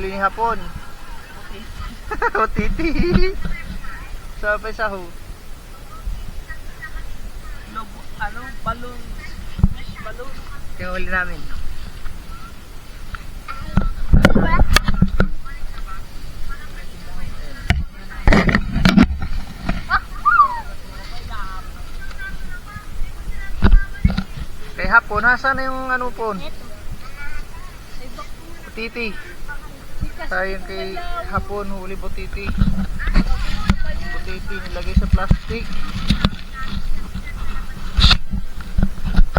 huli ni hapon. O titi. Sabay sa ho. Balon. Yung huli namin. Kay hapon, nasaan na yung ano po? Butiti. Tayo kay hapon, huli butiti. Butiti nilagay sa plastic.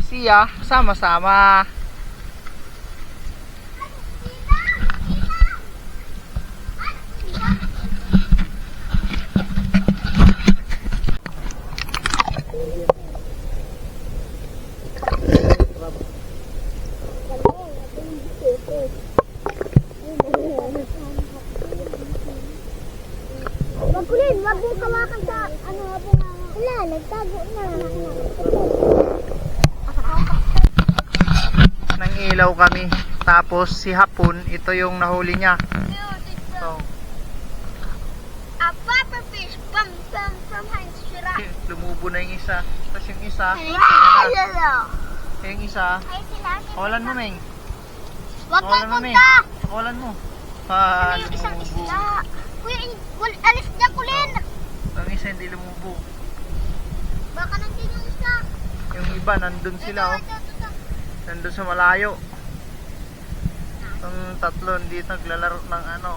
Siya, sama-sama. Kulin, wag mo hawakan sa ano habang wala, nagtago na. Nang ilaw kami. Tapos si hapon, ito yung nahuli niya. So, A puffer fish from Heinz Shira. lumubo na yung isa. Tapos yung isa, yung isa, kawalan mo, Meng. Wag Kawalan mo, mo Meng. punta. Kawalan mo. Ano yung isang Lumubo. isda? Kuya, alis dyan, Kulin. Ang isa hindi lumubo. Baka nandun yung isa. Yung iba, nandun sila, oh. Ito. Nandun sa malayo. Ang tatlo, hindi naglalaro ng ano,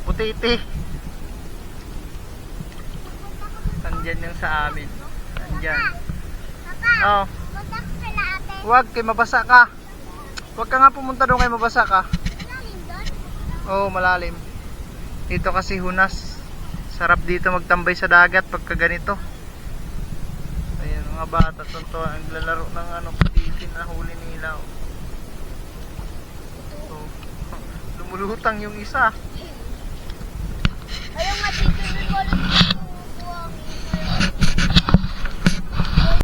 putiti. Nandyan yung sa amin. Nandyan. Papa, Oh, punta ko sila ate. huwag, kay mabasa ka. Huwag ka nga pumunta doon kay mabasa ka. Malalim doon. Oo, malalim. Dito kasi hunas. Sarap dito magtambay sa dagat pagka ganito. Ayan, mga bata tonto ang naglalaro ng ano, putiti na huli nila. Oh. Lumulutang yung isa. Ayun nga, dito yung